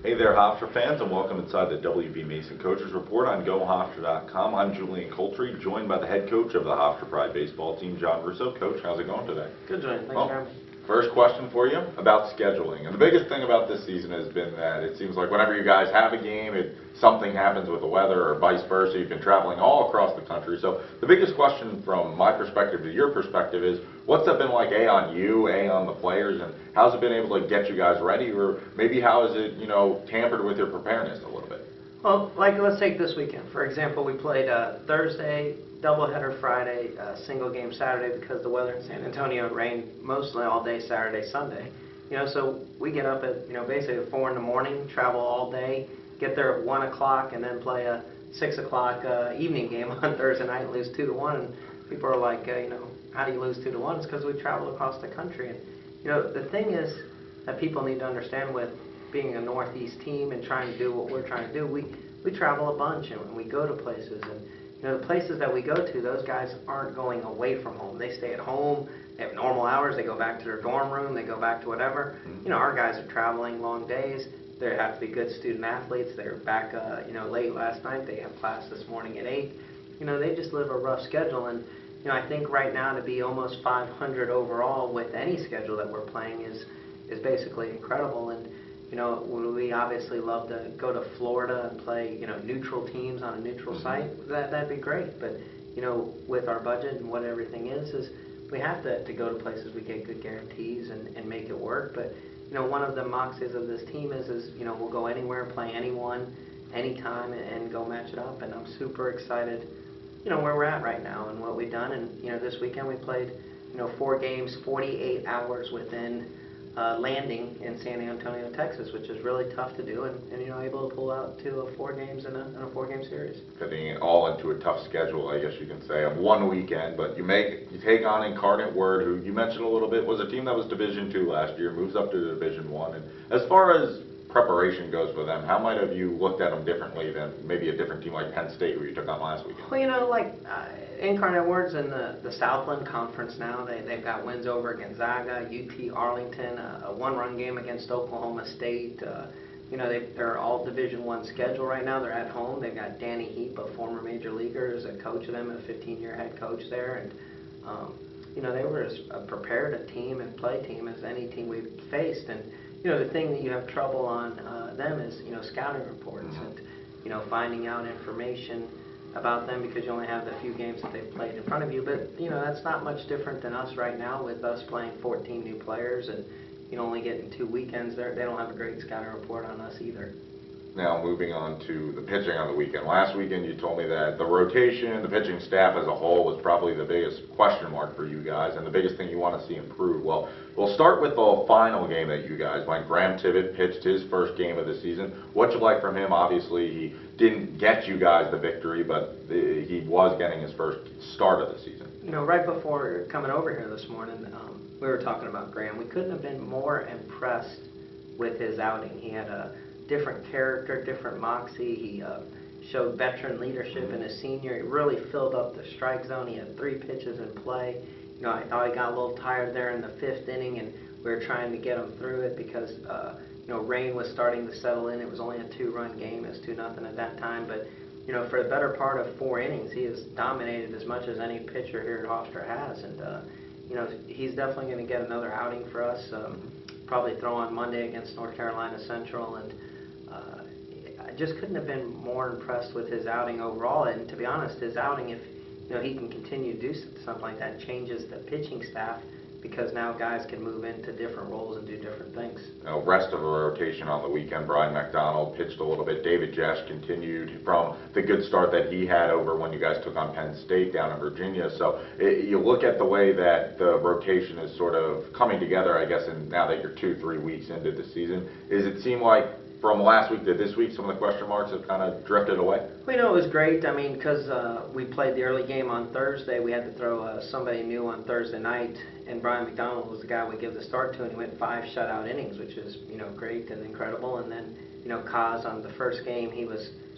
Hey there, Hofstra fans, and welcome inside the WB Mason Coaches Report on GoHofstra.com. I'm Julian Coltree, joined by the head coach of the Hofstra Pride baseball team, John Russo. Coach, how's it going today? Good, Julian. Thanks for having me. First question for you about scheduling. And the biggest thing about this season has been that it seems like whenever you guys have a game, something happens with the weather or vice versa. You've been traveling all across the country. So the biggest question from my perspective to your perspective is, what's that been like, A, on you, A, on the players, and how's it been able to get you guys ready? Or maybe how has it, tampered with your preparedness a little bit? Well, let's take this weekend. For example, we played Thursday, doubleheader Friday, single game Saturday because the weather in San Antonio rained mostly all day Saturday, Sunday. So we get up at basically at 4 in the morning, travel all day, get there at 1 o'clock, and then play a 6 o'clock evening game on Thursday night and lose 2-1. And people are like, how do you lose 2-1? It's because we travel across the country. And the thing is that people need to understand with being a Northeast team and trying to do what we're trying to do, we travel a bunch and we go to places, and the places that we go to, those guys aren't going away from home. They stay at home, they have normal hours, they go back to their dorm room, they go back to whatever. Our guys are traveling long days. They have to be good student athletes. They're back late last night. They have class this morning at 8. They just live a rough schedule, and I think right now to be almost 500 overall with any schedule that we're playing is basically incredible. And we obviously love to go to Florida and play neutral teams on a neutral site. That'd be great. But with our budget and what everything is we have to go to places we get good guarantees and make it work. But one of the moxies of this team is we'll go anywhere, play anyone, anytime, and go match it up. And I'm super excited where we're at right now and what we've done. And this weekend we played 4 games, 48 hours within landing in San Antonio, Texas, which is really tough to do, and able to pull out 4 games in a 4-game series. Fitting it all into a tough schedule, I guess you can say, of one weekend. But you take on Incarnate, who you mentioned a little bit was a team that was Division II last year, moves up to Division I. And as far as preparation goes for them, how might have you looked at them differently than maybe a different team like Penn State, who you took on last weekend? Well, Incarnate Word's in the Southland Conference now. They've got wins over Gonzaga, UT Arlington, a 1-run game against Oklahoma State. They're all Division I schedule right now. They're at home. They've got Danny Heap, a former major leaguer, as a coach of them, a 15-year head coach there. And they were as prepared a team and play team as any team we've faced. And the thing that you have trouble on them is scouting reports and finding out information about them, because you only have the few games that they've played in front of you. But that's not much different than us right now, with us playing 14 new players and only getting 2 weekends there. They don't have a great scouting report on us either. Now, moving on to the pitching on the weekend. Last weekend, you told me that the rotation, the pitching staff as a whole, was probably the biggest question mark for you guys and the biggest thing you want to see improve. Well, we'll start with the final game that you guys went. Graham Tibbett pitched his first game of the season. What'd you like from him? Obviously, he didn't get you guys the victory, but he was getting his first start of the season. Right before coming over here this morning, we were talking about Graham. We couldn't have been more impressed with his outing. He had a different character, different moxie. He showed veteran leadership in his senior. He really filled up the strike zone. He had 3 pitches in play. I thought he got a little tired there in the 5th inning, and we were trying to get him through it because rain was starting to settle in. It was only a 2-run game. It was 2-0 at that time. But for the better part of 4 innings, he has dominated as much as any pitcher here at Hofstra has. And he's definitely going to get another outing for us. Probably throw on Monday against North Carolina Central, and I just couldn't have been more impressed with his outing overall. And to be honest, his outing, if he can continue to do something like that, changes the pitching staff, because now guys can move into different roles and do different things. Now, rest of the rotation on the weekend, Brian McDonald pitched a little bit. David Jesch continued from the good start that he had over when you guys took on Penn State down in Virginia. So you look at the way that the rotation is sort of coming together, I guess, and now that you're 2-3 weeks into the season, does it seem like from last week to this week, some of the question marks have kind of drifted away? Well, it was great. I mean, because we played the early game on Thursday, we had to throw somebody new on Thursday night, and Brian McDonald was the guy we give the start to, and he went 5 shutout innings, which is, great and incredible. And then, Kaz on the first game, he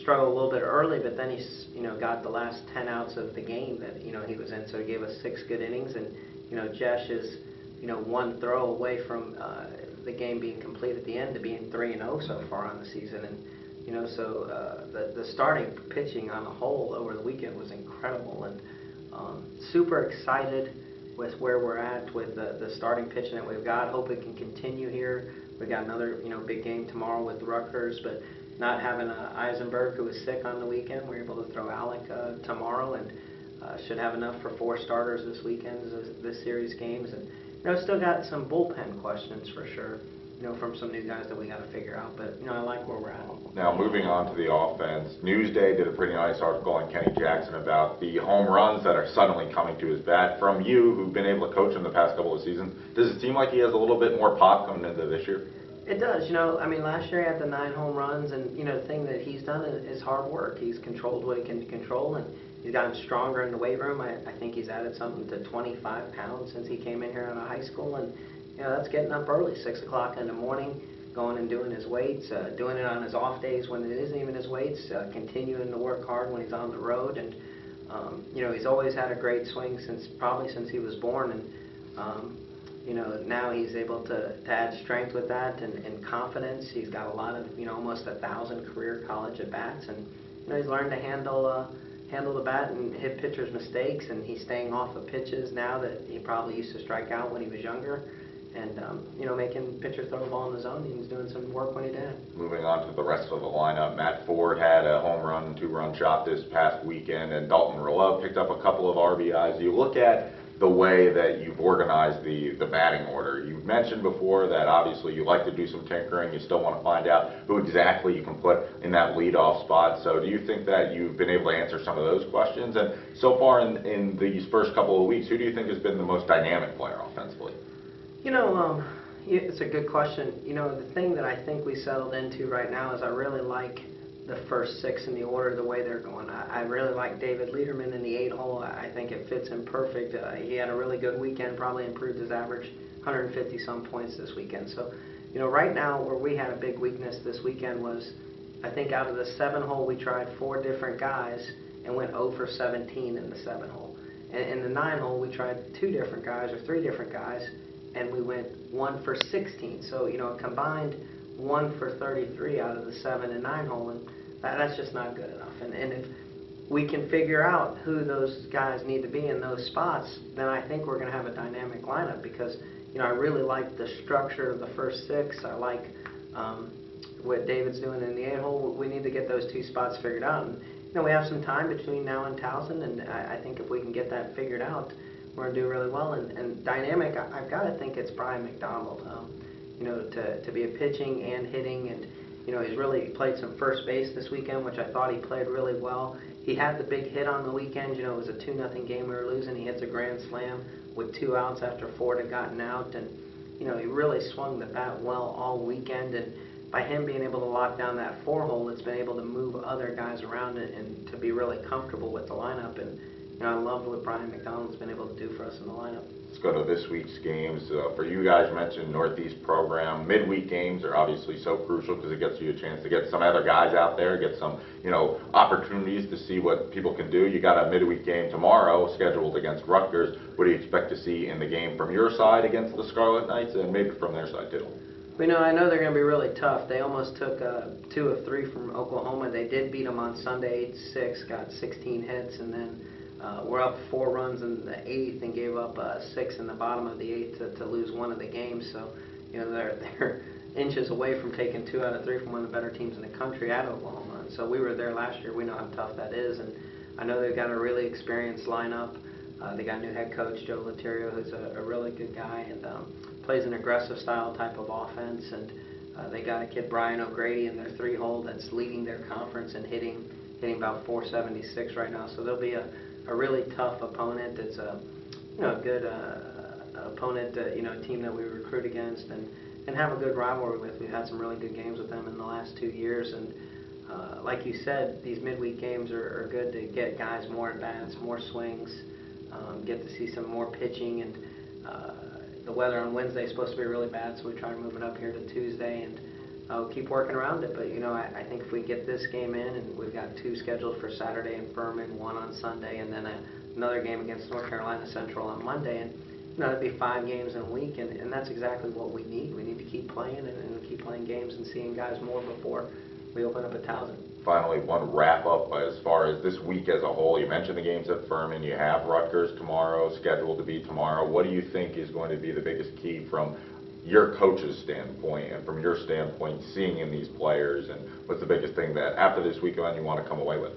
struggled a little bit early, but then he, got the last 10 outs of the game that, he was in, so he gave us 6 good innings. And, Jesh is, 1 throw away from the game being complete at the end to being 3-0 so far on the season. And so the starting pitching on the whole over the weekend was incredible, and super excited with where we're at with the starting pitching that we've got. Hope it can continue here. We got another big game tomorrow with Rutgers, but not having Eisenberg, who was sick on the weekend, we're able to throw Alec tomorrow, and should have enough for 4 starters this weekend, this series games. And still got some bullpen questions for sure, from some new guys that we got to figure out. But I like where we're at. Now, moving on to the offense, Newsday did a pretty nice article on Kenny Jackson about the home runs that are suddenly coming to his bat. From you, who've been able to coach him the past couple of seasons, does it seem like he has a little bit more pop coming into this year? It does. Last year he had the 9 home runs, and the thing that he's done is hard work. He's controlled what he can control, and he's gotten stronger in the weight room. I think he's added something to 25 pounds since he came in here out of high school, and that's getting up early, 6 o'clock in the morning, going and doing his weights, doing it on his off days when it isn't even his weights, continuing to work hard when he's on the road. And he's always had a great swing probably since he was born, and now he's able to add strength with that and confidence. He's got a lot of almost 1,000 career college at bats, and he's learned to handle the bat and hit pitchers' mistakes, and he's staying off of pitches now that he probably used to strike out when he was younger. And, making pitchers throw the ball in the zone. He was doing some work when he did. Moving on to the rest of the lineup, Matt Ford had a home run, 2-run shot this past weekend, and Dalton Raleigh picked up a couple of RBIs. You look at the way that you've organized the batting order. You mentioned before that obviously you like to do some tinkering. You still want to find out who exactly you can put in that leadoff spot. So do you think that you've been able to answer some of those questions? And so far in these first couple of weeks, who do you think has been the most dynamic player offensively? It's a good question. The thing that I think we settled into right now is I really like the first 6 in the order, the way they're going. I really like David Lederman in the 8-hole. I think it fits him perfect. He had a really good weekend, probably improved his average 150-some points this weekend. So, right now where we had a big weakness this weekend was, I think out of the 7-hole we tried 4 different guys and went 0 for 17 in the 7-hole. And in the 9-hole we tried 2 different guys or 3 different guys, and we went 1 for 16. So, a combined 1 for 33 out of the 7 and 9 hole, and that's just not good enough. And if we can figure out who those guys need to be in those spots, then I think we're going to have a dynamic lineup, because, I really like the structure of the first 6. I like what David's doing in the 8-hole. We need to get those 2 spots figured out. And, we have some time between now and Towson, and I think if we can get that figured out, we're going to do really well. And dynamic, I've got to think it's Brian McDonald, to be a pitching and hitting. And, he's really played some first base this weekend, which I thought he played really well. He had the big hit on the weekend. It was a 2-0 game we were losing. He hits a grand slam with 2 outs after Ford had gotten out. And, he really swung the bat well all weekend. And by him being able to lock down that 4-hole, it's been able to move other guys around it and to be really comfortable with the lineup. And, I love what Brian McDonald's been able to do for us in the lineup. Let's go to this week's games. For you guys, mentioned Northeast program. Midweek games are obviously so crucial because it gets you a chance to get some other guys out there, get some, opportunities to see what people can do. You got a midweek game tomorrow scheduled against Rutgers. What do you expect to see in the game from your side against the Scarlet Knights, and maybe from their side too? I know they're going to be really tough. They almost took 2 of 3 from Oklahoma. They did beat them on Sunday 8-6, got 16 hits, and then we're up 4 runs in the 8th and gave up 6 in the bottom of the 8th to lose one of the games. So, they're inches away from taking 2 out of 3 from one of the better teams in the country at Oklahoma. And so we were there last year. We know how tough that is. And I know they've got a really experienced lineup. They got a new head coach, Joe Laterio, who's a really good guy and plays an aggressive style type of offense. And they got a kid, Brian O'Grady, in their 3-hole that's leading their conference and hitting about 476 right now. So they'll be a really tough opponent. It's a good opponent, a team that we recruit against and have a good rivalry with. We've had some really good games with them in the last 2 years, and like you said, these midweek games are good to get guys more at bats, more swings, get to see some more pitching. And the weather on Wednesday is supposed to be really bad, so we try to move it up here to Tuesday, and we'll keep working around it. But I think if we get this game in, and we've got 2 scheduled for Saturday in Furman, 1 on Sunday, and then another game against North Carolina Central on Monday. And it'd be 5 games in a week, and that's exactly what we need. We need to keep playing and keep playing games and seeing guys more before we open up 1,000. Finally, one wrap-up as far as this week as a whole. You mentioned the games at Furman. You have Rutgers tomorrow, scheduled to be tomorrow. What do you think is going to be the biggest key from your coach's standpoint and from your standpoint seeing in these players? And what's the biggest thing that after this weekend you want to come away with?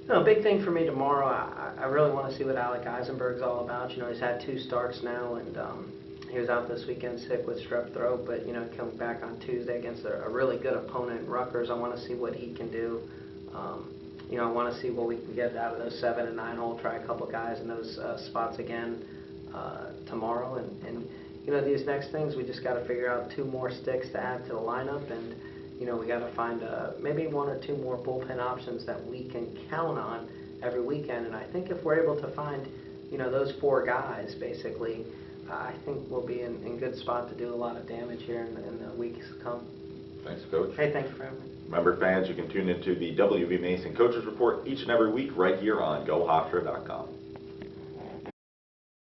No, big thing for me tomorrow, I really want to see what Alec Eisenberg's all about. You know, he's had 2 starts now, and he was out this weekend sick with strep throat, but, you know, coming back on Tuesday against a really good opponent, Rutgers, I want to see what he can do. You know, I want to see what we can get out of those 7 and 9 hole, try a couple guys in those spots again tomorrow. And, you know, these next things, we just got to figure out 2 more sticks to add to the lineup, and you know, we got to find maybe 1 or 2 more bullpen options that we can count on every weekend. And I think if we're able to find, you know, those 4 guys, basically, I think we'll be in good spot to do a lot of damage here in the weeks to come. Thanks, Coach. Hey, thanks for having me. Remember, fans, you can tune into the W.B. Mason Coaches Report each and every week right here on GoHofstra.com.